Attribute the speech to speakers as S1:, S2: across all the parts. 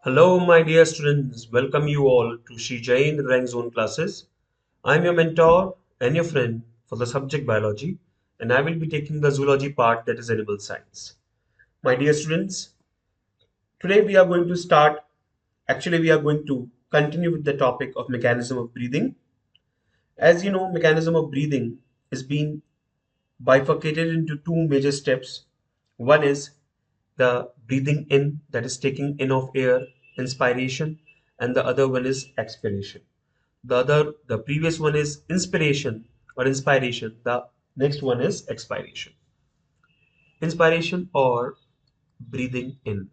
S1: Hello, my dear students. Welcome you all to Shri Jain Rank Zone classes. I'm your mentor and your friend for the subject biology, and I will be taking the zoology part, that is animal science. My dear students, today we are going to we are going to continue with the topic of mechanism of breathing. As you know, mechanism of breathing is being bifurcated into two major steps. One is the breathing in, that is taking in of air, inspiration, and the other one is expiration. The previous one is inspiration or inspiration. The next one is expiration. Inspiration or breathing in,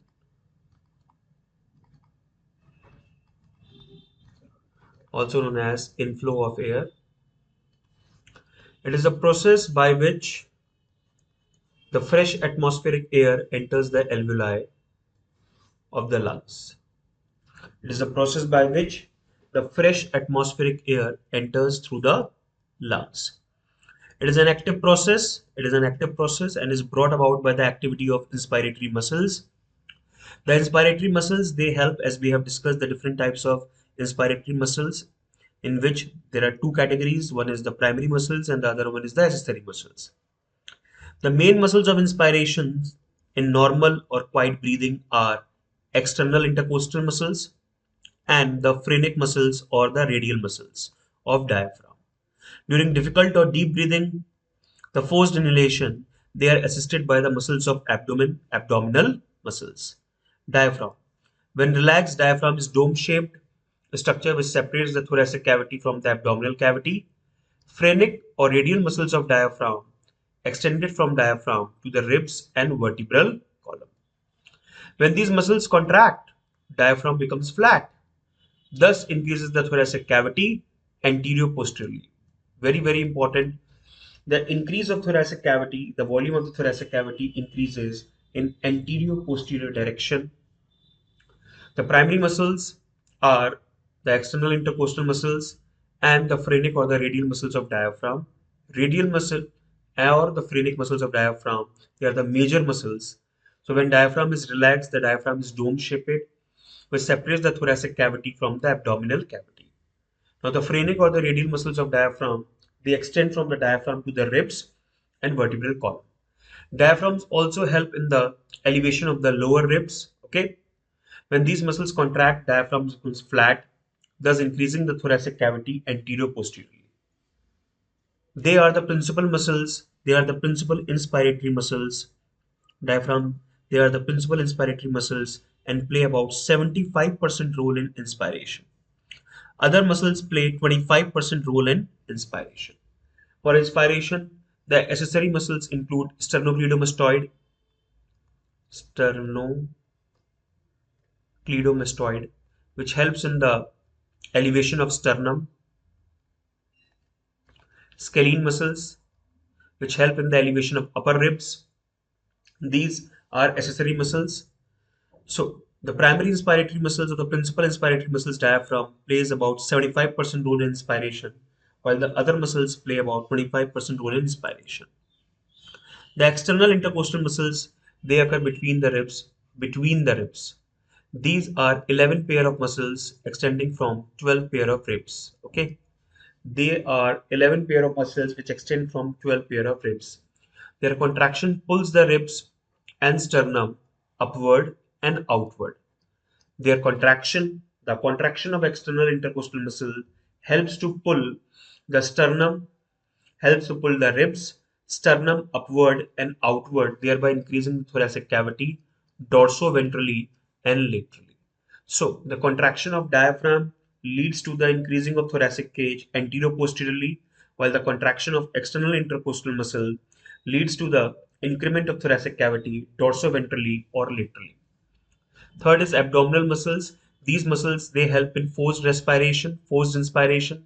S1: also known as inflow of air. It is a process by which the fresh atmospheric air enters the alveoli of the lungs. It is a process by which the fresh atmospheric air enters through the lungs. It is an active process. It is an active process and is brought about by the activity of inspiratory muscles. The inspiratory muscles, they help, as we have discussed the different types of inspiratory muscles, in which there are two categories. One is the primary muscles and the other one is the accessory muscles. The main muscles of inspiration in normal or quiet breathing are external intercostal muscles and the phrenic muscles or the radial muscles of diaphragm. During difficult or deep breathing, the forced inhalation, they are assisted by the muscles of abdominal muscles. Diaphragm. When relaxed, diaphragm is dome-shaped, a structure which separates the thoracic cavity from the abdominal cavity. Phrenic or radial muscles of diaphragm extended from diaphragm to the ribs and vertebral column. When these muscles contract, diaphragm becomes flat, thus increases the thoracic cavity anterior-posteriorly. Very, very important. The increase of thoracic cavity, the volume of the thoracic cavity increases in anterior-posterior direction. The primary muscles are the external intercostal muscles and the phrenic or the radial muscles of diaphragm. Radial muscle or the phrenic muscles of diaphragm, they are the major muscles. So when diaphragm is relaxed, the diaphragm is dome-shaped, which separates the thoracic cavity from the abdominal cavity. Now the phrenic or the radial muscles of diaphragm, they extend from the diaphragm to the ribs and vertebral column. Diaphragms also help in the elevation of the lower ribs. Okay, when these muscles contract, diaphragm becomes flat, thus increasing the thoracic cavity anterior-posteriorly. They are the principal muscles. They are the principal inspiratory muscles. Diaphragm. They are the principal inspiratory muscles and play about 75% role in inspiration. Other muscles play 25% role in inspiration. For inspiration, the accessory muscles include sternocleidomastoid, which helps in the elevation of sternum, scalene muscles, which help in the elevation of upper ribs. These are accessory muscles. So the primary inspiratory muscles or the principal inspiratory muscles diaphragm plays about 75% role in inspiration, while the other muscles play about 25% role in inspiration. The external intercostal muscles, they occur between the ribs. Between the ribs. These are 11 pair of muscles extending from 12 pair of ribs. Okay. They are 11 pair of muscles which extend from 12 pair of ribs. Their contraction pulls the ribs and sternum upward and outward. Their contraction, the contraction of external intercostal muscle helps to pull the sternum, helps to pull the ribs, sternum upward and outward, thereby increasing the thoracic cavity dorsoventrally and laterally. So the contraction of diaphragm leads to the increasing of thoracic cage anterior-posteriorly, while the contraction of external intercostal muscle leads to the increment of thoracic cavity dorsoventrally or laterally. Third is abdominal muscles. These muscles, they help in forced respiration, forced inspiration.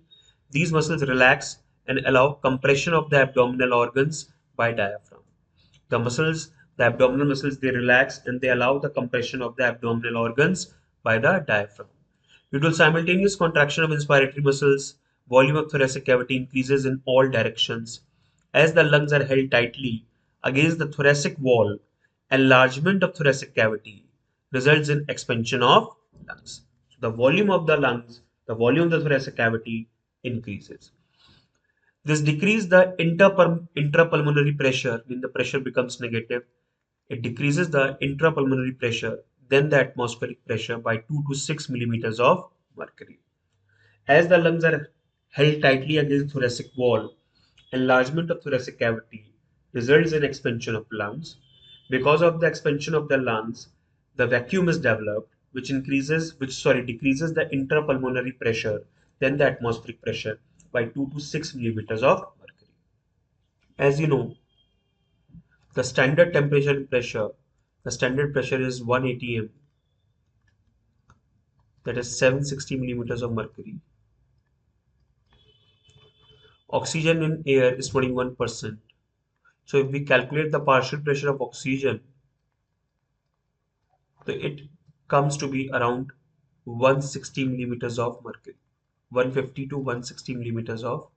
S1: These muscles relax and allow compression of the abdominal organs by diaphragm. The abdominal muscles, they relax and they allow the compression of the abdominal organs by the diaphragm. Due to simultaneous contraction of inspiratory muscles, volume of thoracic cavity increases in all directions. As the lungs are held tightly against the thoracic wall, enlargement of thoracic cavity results in expansion of lungs. So the volume of the lungs, the volume of the thoracic cavity increases. This decreases the intrapulmonary pressure when the pressure becomes negative. It decreases the intrapulmonary pressure, then the atmospheric pressure by 2 to 6 millimeters of mercury. As the lungs are held tightly against thoracic wall, enlargement of thoracic cavity results in expansion of lungs. Because of the expansion of the lungs, the vacuum is developed, decreases the intrapulmonary pressure, then the atmospheric pressure by 2 to 6 millimeters of mercury. As you know, the standard temperature and pressure, the standard pressure is 1 atm, that is 760 millimeters of mercury. Oxygen in air is 21%. So if we calculate the partial pressure of oxygen, so it comes to be around 160 millimeters of mercury, 150 to 160 millimeters of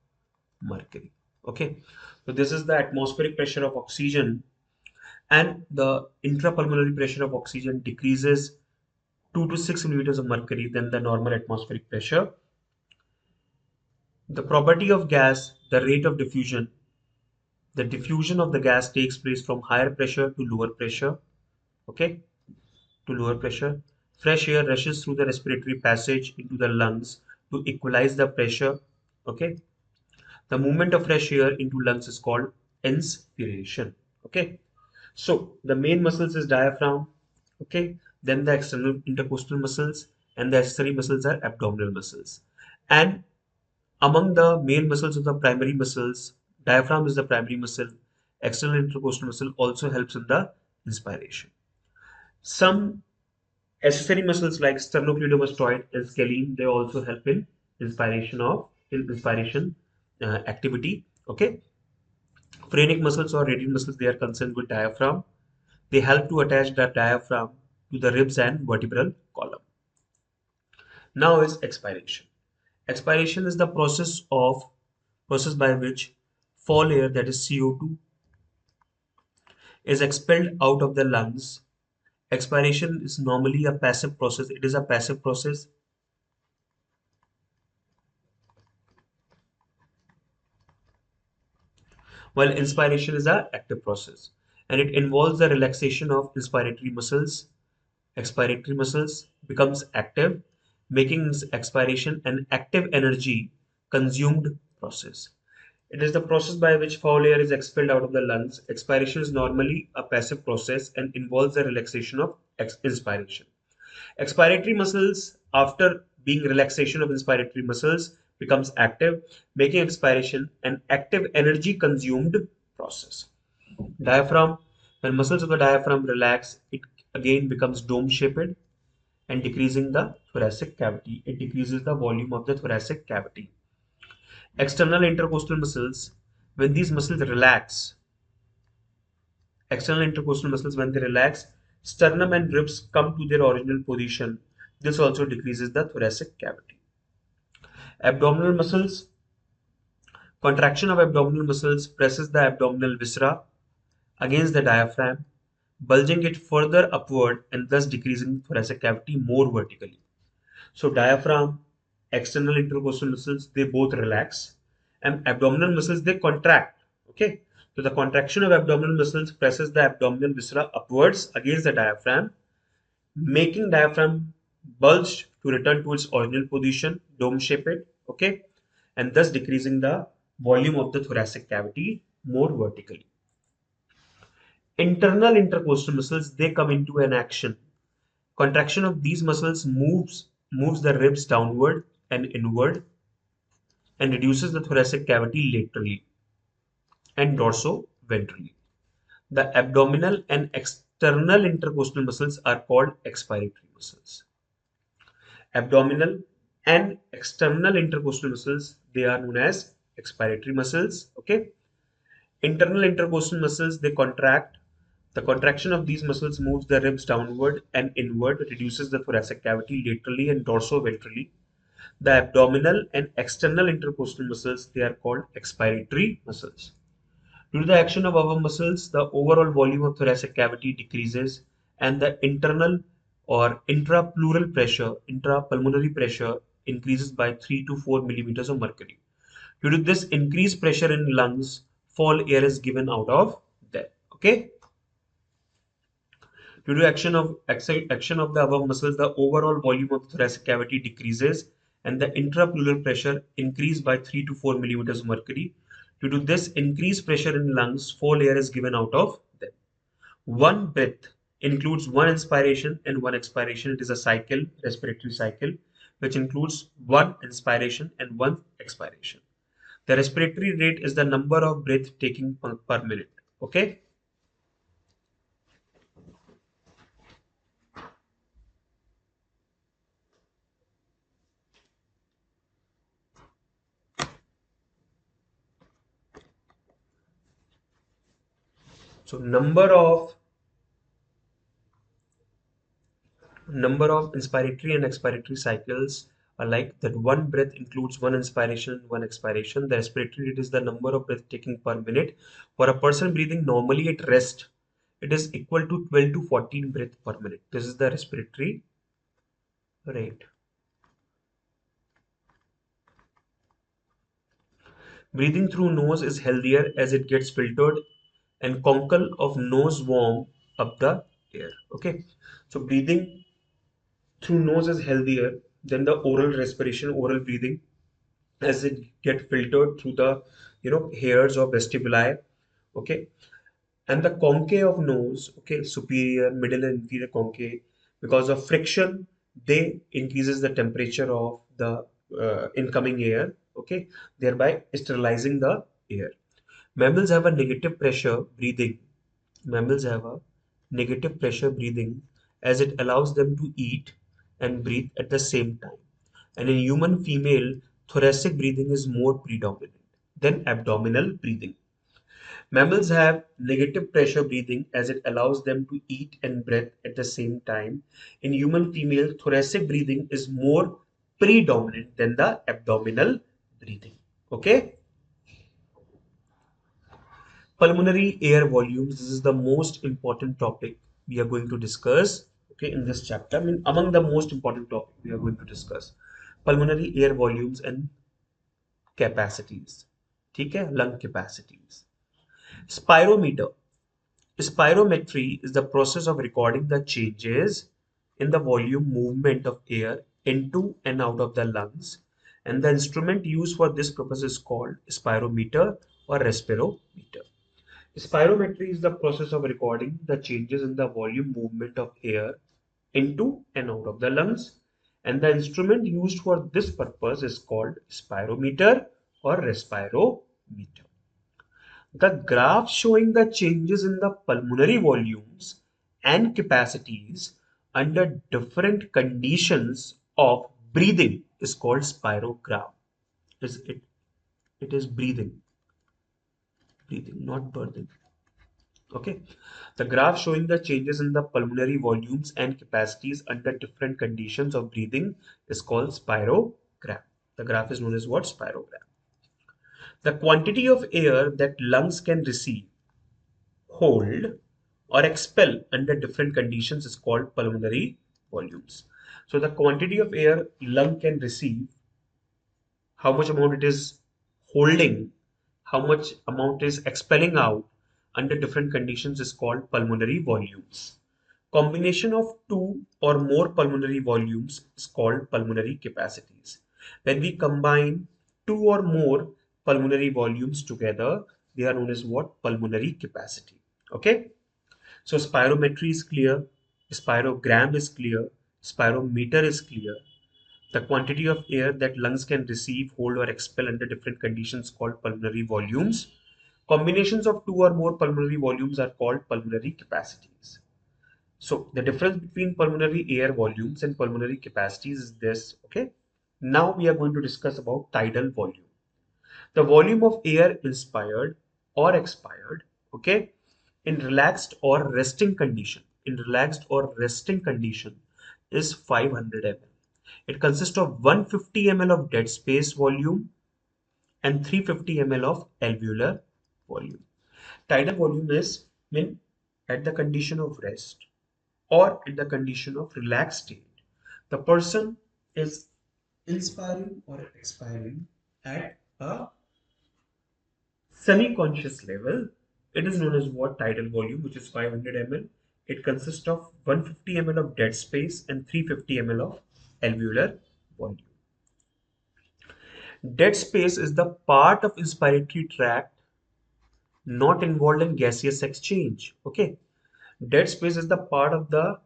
S1: mercury. Okay, so this is the atmospheric pressure of oxygen, and the intrapulmonary pressure of oxygen decreases 2 to 6 millimeters of mercury than the normal atmospheric pressure. The property of gas, the rate of diffusion. The diffusion of the gas takes place from higher pressure to lower pressure. Okay, to lower pressure. Fresh air rushes through the respiratory passage into the lungs to equalize the pressure. Okay, the movement of fresh air into lungs is called inspiration. Okay, so the main muscles is diaphragm. Okay, then the external intercostal muscles, and the accessory muscles are abdominal muscles. And among the main muscles of the primary muscles, diaphragm is the primary muscle. External intercostal muscle also helps in the inspiration. Some accessory muscles like sternocleidomastoid and scalene, they also help in inspiration activity. Okay, phrenic muscles or radial muscles, they are concerned with diaphragm. They help to attach the diaphragm to the ribs and vertebral column. Now is expiration. Expiration is the process by which fall air, that is CO2, is expelled out of the lungs. Expiration is normally a passive process. It is a passive process, while inspiration is an active process, and it involves the relaxation of inspiratory muscles. Expiratory muscles becomes active, making expiration an active energy consumed process. It is the process by which foul air is expelled out of the lungs. Expiration is normally a passive process and involves the relaxation of inspiration. Expiratory muscles, after being relaxation of inspiratory muscles, becomes active, making expiration an active energy consumed process. Diaphragm, when muscles of the diaphragm relax, it again becomes dome shaped and decreasing the thoracic cavity. It decreases the volume of the thoracic cavity. External intercostal muscles, when these muscles relax, external intercostal muscles, when they relax, sternum and ribs come to their original position. This also decreases the thoracic cavity. Abdominal muscles, contraction of abdominal muscles presses the abdominal viscera against the diaphragm, bulging it further upward and thus decreasing the thoracic cavity more vertically. So diaphragm, external intercostal muscles, they both relax, and abdominal muscles, they contract. Okay. So the contraction of abdominal muscles presses the abdominal viscera upwards against the diaphragm, making diaphragm bulge to return to its original position, dome shaped. Okay. And thus decreasing the volume of the thoracic cavity more vertically. Internal intercostal muscles, they come into an action. Contraction of these muscles moves the ribs downward and inward and reduces the thoracic cavity laterally and dorso-ventrally. The abdominal and external intercostal muscles are called expiratory muscles. Abdominal and external intercostal muscles, they are known as expiratory muscles. Okay. Internal intercostal muscles, they contract. The contraction of these muscles moves the ribs downward and inward, reduces the thoracic cavity laterally and dorso-ventrally. The abdominal and external intercostal muscles, they are called expiratory muscles. Due to the action of our muscles, the overall volume of thoracic cavity decreases and the internal or intrapulmonary pressure increases by 3 to 4 millimeters of mercury. Due to this increased pressure in lungs, fall air is given out of them. Okay. Due to action of the above muscles, the overall volume of the thoracic cavity decreases and the intrapleural pressure increased by 3 to 4 millimeters of mercury. Due to this increased pressure in lungs, fall air is given out of them. One breath includes one inspiration and one expiration. It is a cycle, respiratory cycle, which includes one inspiration and one expiration. The respiratory rate is the number of breath taking per minute. Okay. So number of inspiratory and expiratory cycles are like that. One breath includes one inspiration, one expiration. The respiratory rate is the number of breath taking per minute. For a person breathing normally at rest, it is equal to 12 to 14 breath per minute. This is the respiratory rate. Breathing through nose is healthier as it gets filtered and conkle of nose warm up the air. Okay, so breathing through nose is healthier than the oral breathing, as it get filtered through the hairs of vestibuli. Okay, and the concave of nose, okay, superior, middle and inferior concave, because of friction they increases the temperature of the incoming air, okay, thereby sterilizing the air. Mammals have a negative pressure breathing. Mammals have a negative pressure breathing as it allows them to eat and breathe at the same time. And in human female, thoracic breathing is more predominant than abdominal breathing. Mammals have negative pressure breathing as it allows them to eat and breathe at the same time. In human female, thoracic breathing is more predominant than the abdominal breathing. Okay? Pulmonary air volumes. This is the most important topic we are going to discuss. Okay, in this chapter, I mean, among the most important topic we are going to discuss, pulmonary air volumes and capacities. ठीक है, lung capacities. Spirometer. Spirometry is the process of recording the changes in the volume movement of air into and out of the lungs, and the instrument used for this purpose is called spirometer or respirometer. Spirometry is the process of recording the changes in the volume movement of air into and out of the lungs, and the instrument used for this purpose is called spirometer or respirometer. The graph showing the changes in the pulmonary volumes and capacities under different conditions of breathing is called spirogram. It is breathing, not birthing. Okay. The graph showing the changes in the pulmonary volumes and capacities under different conditions of breathing is called spirogram. The graph is known as what? Spirogram. The quantity of air that lungs can receive, hold, or expel under different conditions is called pulmonary volumes. So the quantity of air lung can receive, how much amount it is holding, how much amount is expelling out under different conditions is called pulmonary volumes. Combination of two or more pulmonary volumes is called pulmonary capacities. When we combine two or more pulmonary volumes together, they are known as what? Pulmonary capacity. Okay. So spirometry is clear, spirogram is clear, spirometer is clear. The quantity of air that lungs can receive, hold, or expel under different conditions called pulmonary volumes. Combinations of two or more pulmonary volumes are called pulmonary capacities. So the difference between pulmonary air volumes and pulmonary capacities is this. Okay. Now we are going to discuss about tidal volume. The volume of air inspired or expired, okay, in relaxed or resting condition, is 500 ml. It consists of 150 ml of dead space volume and 350 ml of alveolar volume. Tidal volume is when at the condition of rest, or in the condition of relaxed state. The person is inspiring or expiring at a semi-conscious level. It is known as what? Tidal volume, which is 500 ml. It consists of 150 ml of dead space and 350 ml of alveolar volume. Dead space is the part of inspiratory tract not involved in gaseous exchange. Okay. Dead space is the part of the,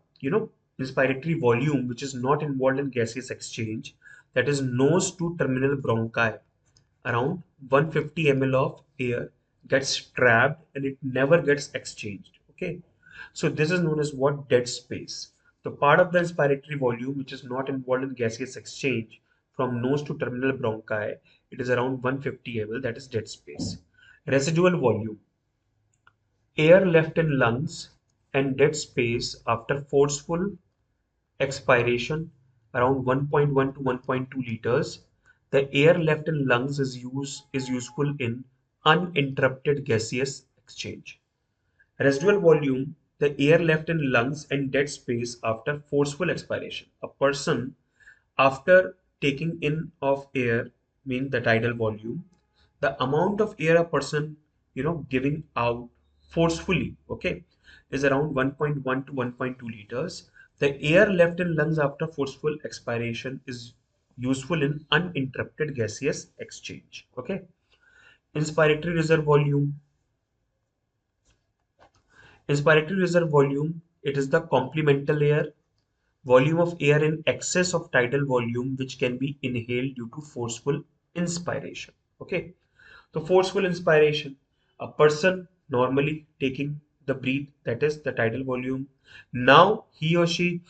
S1: inspiratory volume which is not involved in gaseous exchange, that is nose to terminal bronchi. Around 150 ml of air gets trapped and it never gets exchanged. Okay. So this is known as what? Dead space. The part of the inspiratory volume which is not involved in gaseous exchange from nose to terminal bronchi, it is around 150 ml, that is dead space. Residual volume, air left in lungs and dead space after forceful expiration, around 1.1 to 1.2 liters. The air left in lungs is useful in uninterrupted gaseous exchange. Residual volume, the air left in lungs and dead space after forceful expiration. A person after taking in of air, mean the tidal volume, the amount of air a person giving out forcefully, okay, is around 1.1 to 1.2 liters. The air left in lungs after forceful expiration is useful in uninterrupted gaseous exchange. Okay. Inspiratory reserve volume, it is the complemental air volume of air in excess of tidal volume which can be inhaled due to forceful inspiration. Okay. So forceful inspiration, a person normally taking the breath, that is the tidal volume. Now he or she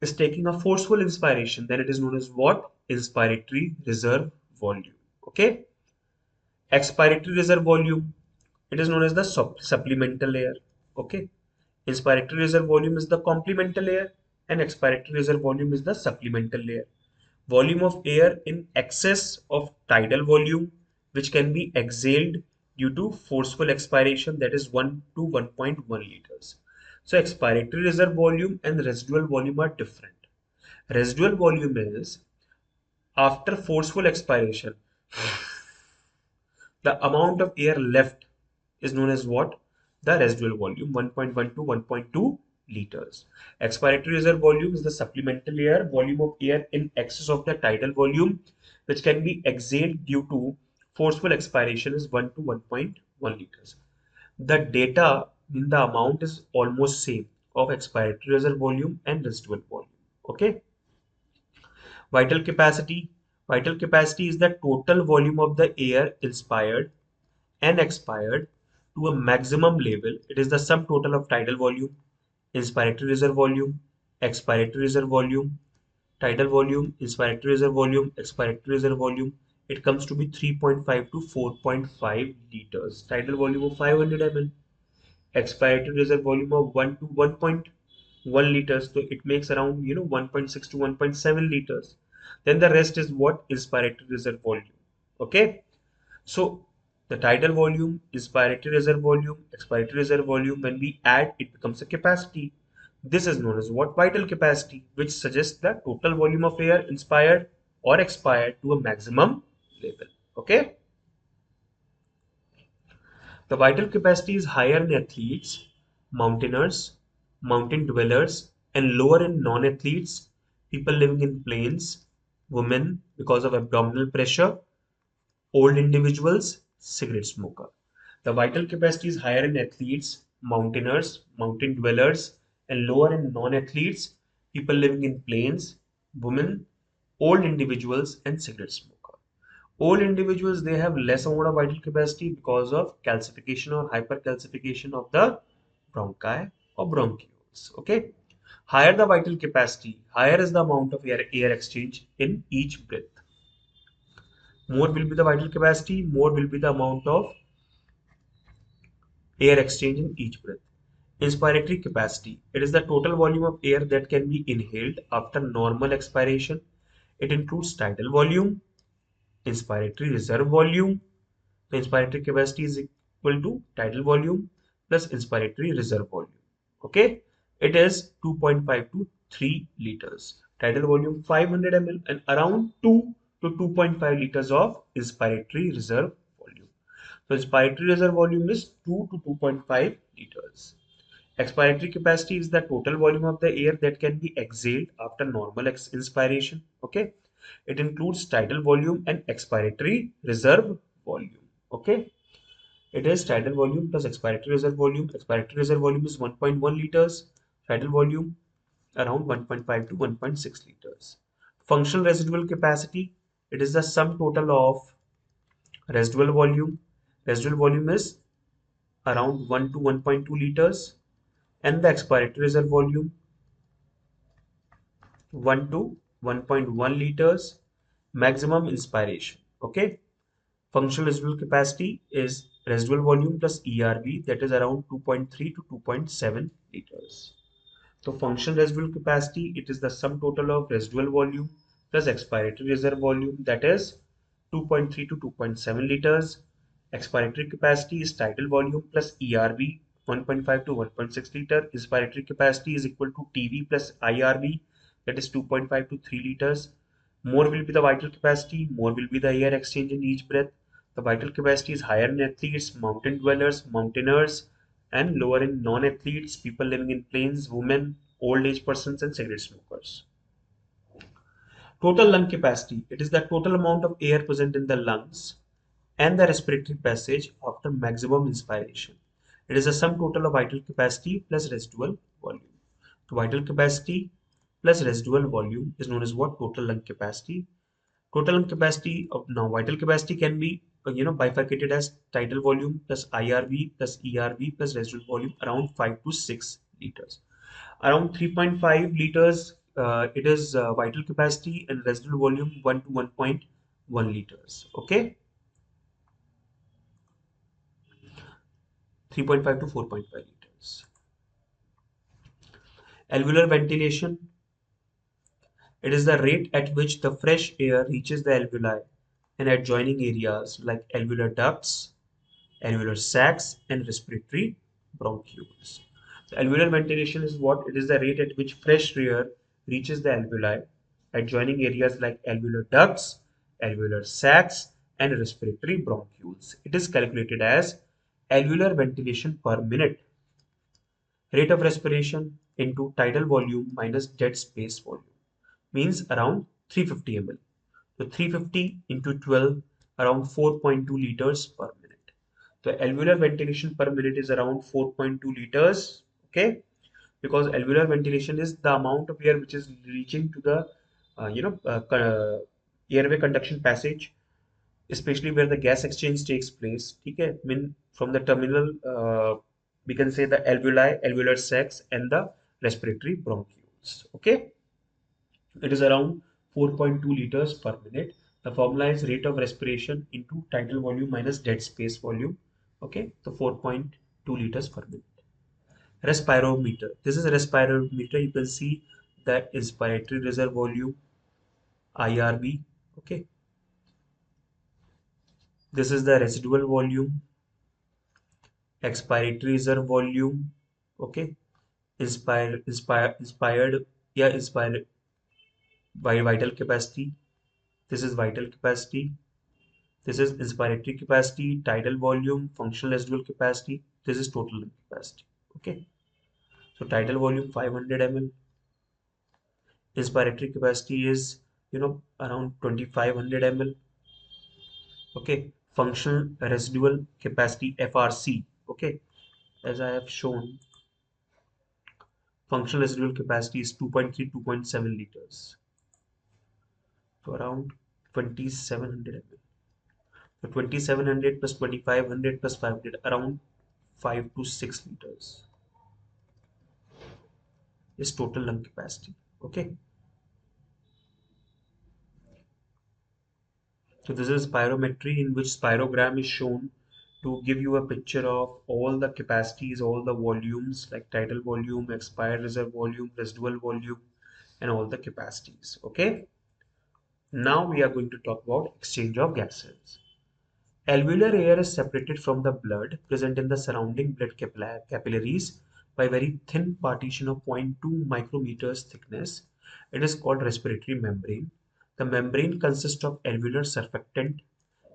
S1: is taking a forceful inspiration, then it is known as what? Inspiratory reserve volume. Okay. Expiratory reserve volume, it is known as the supplemental air. Okay. Inspiratory reserve volume is the complemental air and expiratory reserve volume is the supplemental air. Volume of air in excess of tidal volume which can be exhaled due to forceful expiration, that is 1 to 1.1 liters. So expiratory reserve volume and residual volume are different. Residual volume is after forceful expiration, the amount of air left is known as what? The residual volume, 1.1 to 1.2 liters. Expiratory reserve volume is the supplemental air, volume of air in excess of the tidal volume, which can be exhaled due to forceful expiration is 1 to 1.1 liters. The data in the amount is almost same of expiratory reserve volume and residual volume. Okay. Vital capacity. Vital capacity is the total volume of the air inspired and expired to a maximum level. It is the sum total of tidal volume, inspiratory reserve volume, expiratory reserve volume, tidal volume, inspiratory reserve volume, expiratory reserve volume. It comes to be 3.5 to 4.5 liters. Tidal volume of 500 ml, expiratory reserve volume of 1 to 1.1 liters. So it makes around 1.6 to 1.7 liters. Then the rest is what? Inspiratory reserve volume. Okay. So the tidal volume, inspiratory reserve volume, expiratory reserve volume, when we add, it becomes a capacity. This is known as what? Vital capacity, which suggests the total volume of air inspired or expired to a maximum level. Okay. The vital capacity is higher in athletes, mountaineers, mountain dwellers, and lower in non-athletes, people living in plains, women because of abdominal pressure, old individuals, cigarette smoker. The vital capacity is higher in athletes, mountaineers, mountain dwellers, and lower in non-athletes, people living in plains, women, old individuals, and cigarette smoker. Old individuals, they have less amount of vital capacity because of calcification or hypercalcification of the bronchi or bronchioles. Okay. Higher the vital capacity, higher is the amount of air exchange in each breath. More will be the vital capacity, more will be the amount of air exchange in each breath. Inspiratory capacity. It is the total volume of air that can be inhaled after normal expiration. It includes tidal volume, inspiratory reserve volume. The inspiratory capacity is equal to tidal volume plus inspiratory reserve volume. Okay. It is 2.5 to 3 liters. Tidal volume 500 ml and around 2 to 2.5 liters of inspiratory reserve volume. So inspiratory reserve volume is 2 to 2.5 liters. Expiratory capacity is the total volume of the air that can be exhaled after normal inspiration. Okay, it includes tidal volume and expiratory reserve volume. Okay, it is tidal volume plus expiratory reserve volume. Expiratory reserve volume is 1.1 liters. Tidal volume around 1.5 to 1.6 liters. Functional residual capacity, it is the sum total of residual volume. Residual volume is around 1 to 1.2 liters, and the expiratory reserve volume 1 to 1.1 liters. Maximum inspiration. Okay. Functional residual capacity is residual volume plus ERV, that is around 2.3 to 2.7 liters. So functional residual capacity, it is the sum total of residual volume plus expiratory reserve volume, that is 2.3 to 2.7 liters. Expiratory capacity is tidal volume plus ERV 1.5 to 1.6 liter. Inspiratory capacity is equal to TV plus IRV, that is 2.5 to 3 liters. More will be the vital capacity, more will be the air exchange in each breath. The vital capacity is higher in athletes, mountain dwellers, mountaineers, and lower in non-athletes, people living in plains, women, old age persons, and cigarette smokers. Total lung capacity. It is the total amount of air present in the lungs and the respiratory passage after maximum inspiration. It is the sum total of vital capacity plus residual volume. So vital capacity plus residual volume is known as what? Total lung capacity. Total lung capacity of now vital capacity can be bifurcated as tidal volume plus IRV plus ERV plus residual volume around 5 to 6 liters. Around 3.5 liters, it is vital capacity, and residual volume 1 to 1.1 liters. Okay, 3.5 to 4.5 liters. Alveolar ventilation, it is the rate at which the fresh air reaches the alveoli and adjoining areas like alveolar ducts, alveolar sacs, and respiratory bronchioles. The alveolar ventilation is what? It is the rate at which fresh air reaches the alveoli, adjoining areas like alveolar ducts, alveolar sacs, and respiratory bronchioles. It is calculated as alveolar ventilation per minute. Rate of respiration into tidal volume minus dead space volume means around 350 ml. So 350 into 12, around 4.2 liters per minute. The alveolar ventilation per minute is around 4.2 liters. Okay, because alveolar ventilation is the amount of air which is reaching to the airway conduction passage, especially where the gas exchange takes place. Okay, I mean from the terminal, we can say the alveoli, alveolar sacs, and the respiratory bronchioles. Okay, it is around 4.2 liters per minute. The formula is rate of respiration into tidal volume minus dead space volume. Okay, so 4.2 liters per minute. Respirometer. This is a respirometer. You can see the inspiratory reserve volume, IRV. Okay, this is the residual volume, expiratory reserve volume. Okay, inspired, yeah, inspired by vital capacity. This is vital capacity. This is inspiratory capacity, tidal volume, functional residual capacity. This is total capacity. Okay. So tidal volume 500 ml. Inspiratory capacity is around 2500 ml. Okay. Functional residual capacity FRC. Okay. As I have shown, functional residual capacity is 2.3, 2.7 liters. So around 2700 ml. So 2700 plus 2500 plus 500, around 5 to 6 liters is total lung capacity. Okay, so this is spirometry, in which spirogram is shown to give you a picture of all the capacities, all the volumes like tidal volume, expired reserve volume, residual volume, and all the capacities. Okay, now we are going to talk about exchange of gases. Alveolar air is separated from the blood present in the surrounding blood capillaries by very thin partition of 0.2 micrometers thickness. It is called respiratory membrane. The membrane consists of alveolar surfactant,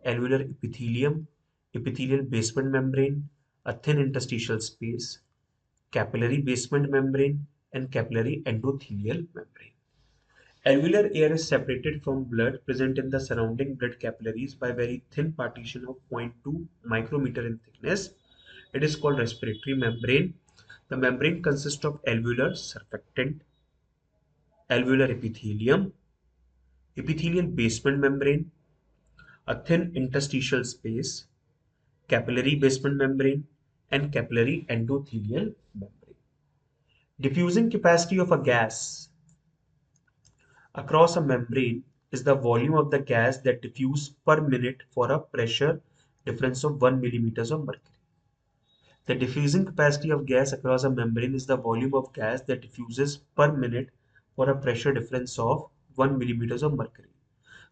S1: alveolar epithelium, epithelial basement membrane, a thin interstitial space, capillary basement membrane, and capillary endothelial membrane. Alveolar air is separated from blood present in the surrounding blood capillaries by very thin partition of 0.2 micrometer in thickness. It is called respiratory membrane. The membrane consists of alveolar surfactant, alveolar epithelium, epithelial basement membrane, a thin interstitial space, capillary basement membrane, and capillary endothelial membrane. Diffusing capacity of a gas across a membrane is the volume of the gas that diffuses per minute for a pressure difference of 1 millimeters of mercury. The diffusing capacity of gas across a membrane is the volume of gas that diffuses per minute for a pressure difference of 1 millimeters of mercury.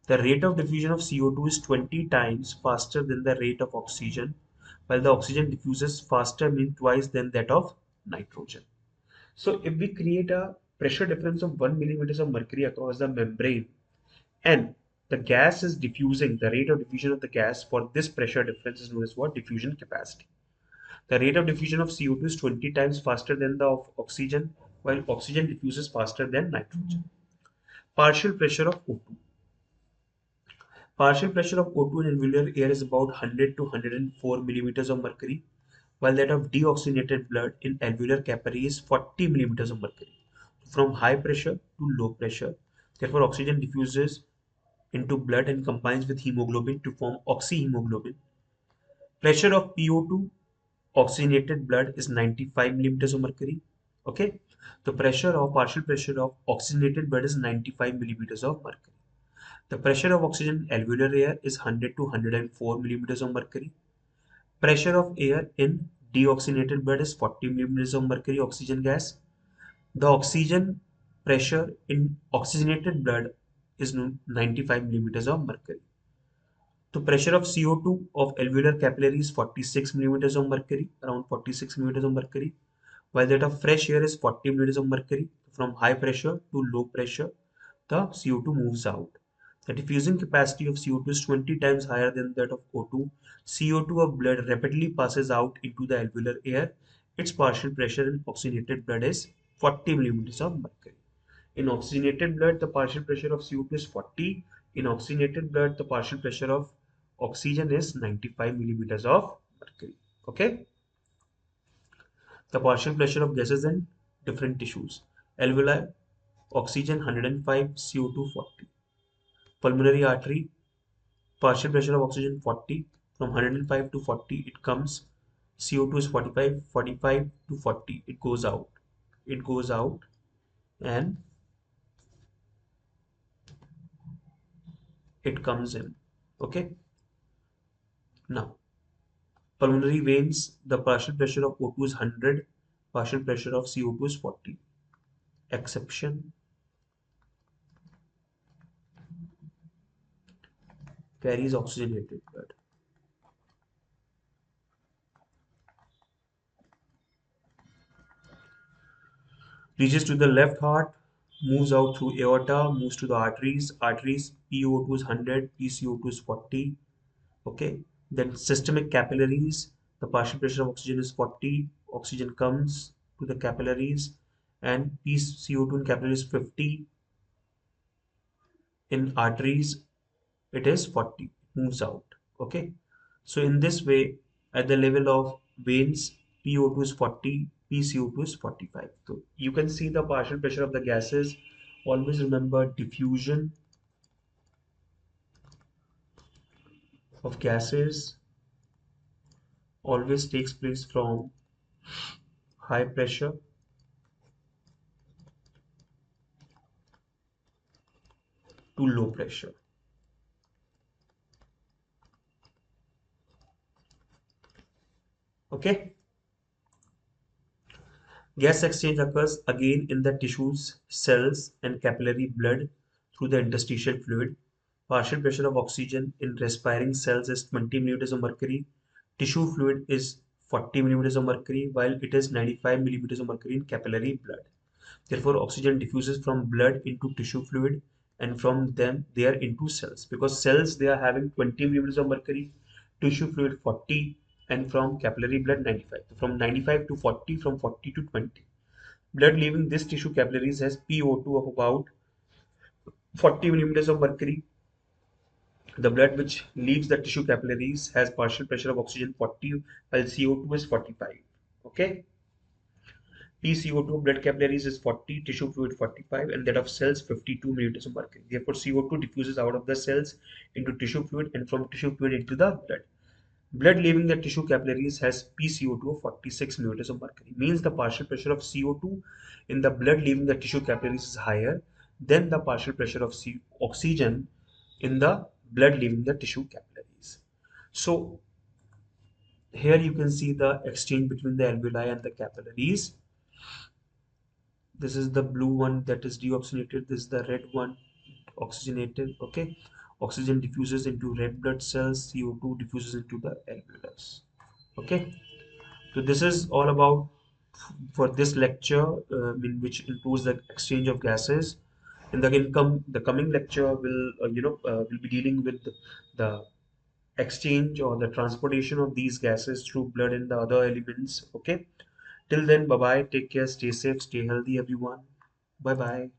S1: The rate of diffusion of CO2 is 20 times faster than the rate of oxygen, while the oxygen diffuses faster means twice than that of nitrogen. So if we create a pressure difference of 1 millimeters of mercury across the membrane and the gas is diffusing, the rate of diffusion of the gas for this pressure difference is known as what? Diffusion capacity. The rate of diffusion of CO2 is 20 times faster than the of oxygen, while oxygen diffuses faster than nitrogen. Partial pressure of O2. Partial pressure of O2 in alveolar air is about 100 to 104 millimeters of mercury, while that of deoxygenated blood in alveolar capillary is 40 millimeters of mercury. From high pressure to low pressure, therefore oxygen diffuses into blood and combines with hemoglobin to form oxyhemoglobin. Pressure of PO2 oxygenated blood is 95 millimeters of mercury. Okay, the partial pressure of oxygenated blood is 95 millimeters of mercury. The pressure of oxygen in alveolar air is 100 to 104 millimeters of mercury. Pressure of air in deoxygenated blood is 40 millimeters of mercury oxygen gas. The oxygen pressure in oxygenated blood is 95 millimeters of mercury. The pressure of CO2 of alveolar capillary is 46 millimeters of mercury, around 46 millimeters of mercury, while that of fresh air is 40 millimeters of mercury. From high pressure to low pressure, the CO2 moves out. The diffusing capacity of CO2 is 20 times higher than that of O2. CO2 of blood rapidly passes out into the alveolar air. Its partial pressure in oxygenated blood is 40 millimeters of mercury. In oxygenated blood, the partial pressure of CO2 is 40. In oxygenated blood, the partial pressure of oxygen is 95 millimeters of mercury. Okay. The partial pressure of gases in different tissues. Alveoli, oxygen 105, CO2 40. Pulmonary artery, partial pressure of oxygen 40. From 105 to 40, it comes. CO2 is 45, 45 to 40. It goes out. It goes out and it comes in. Okay. Now, pulmonary veins, the partial pressure of O2 is 100, partial pressure of CO2 is 40. Exception, carries oxygenated blood. Reaches to the left heart, moves out through aorta, moves to the arteries. Arteries, PO2 is 100, PCO2 is 40. Okay. Then systemic capillaries, the partial pressure of oxygen is 40. Oxygen comes to the capillaries and PCO2 in capillaries 50. In arteries, it is 40. It moves out. Okay. So in this way, at the level of veins, PO2 is 40, PCO2 is 45. So you can see the partial pressure of the gases. Always remember diffusion of gases always takes place from high pressure to low pressure. Okay. Gas exchange occurs again in the tissues, cells, and capillary blood through the interstitial fluid. Partial pressure of oxygen in respiring cells is 20 millimeters of mercury. Tissue fluid is 40 millimeters of mercury, while it is 95 millimeters of mercury in capillary blood. Therefore, oxygen diffuses from blood into tissue fluid and from them there into cells. Because cells they are having 20 millimeters of mercury, tissue fluid 40, and from capillary blood 95. So from 95 to 40, from 40 to 20. Blood leaving this tissue capillaries has PO2 of about 40 millimeters of mercury. The blood which leaves the tissue capillaries has partial pressure of oxygen 40, while CO2 is 45. Okay. PCO2 blood capillaries is 40, tissue fluid 45, and that of cells 52 millimeters of mercury. Therefore, CO2 diffuses out of the cells into tissue fluid and from tissue fluid into the blood. Blood leaving the tissue capillaries has PCO2 of 46 millimeters of mercury. Means the partial pressure of CO2 in the blood leaving the tissue capillaries is higher than the partial pressure of oxygen in the blood leaving the tissue capillaries. So here you can see the exchange between the alveoli and the capillaries. This is the blue one that is deoxygenated. This is the red one oxygenated. Okay, oxygen diffuses into red blood cells, CO2 diffuses into the alveolus. Okay, so this is all about for this lecture, in which includes the exchange of gases. In the coming lecture will will be dealing with the exchange or the transportation of these gases through blood and the other elements. Okay, till then, bye bye, take care, stay safe, stay healthy, everyone. Bye bye.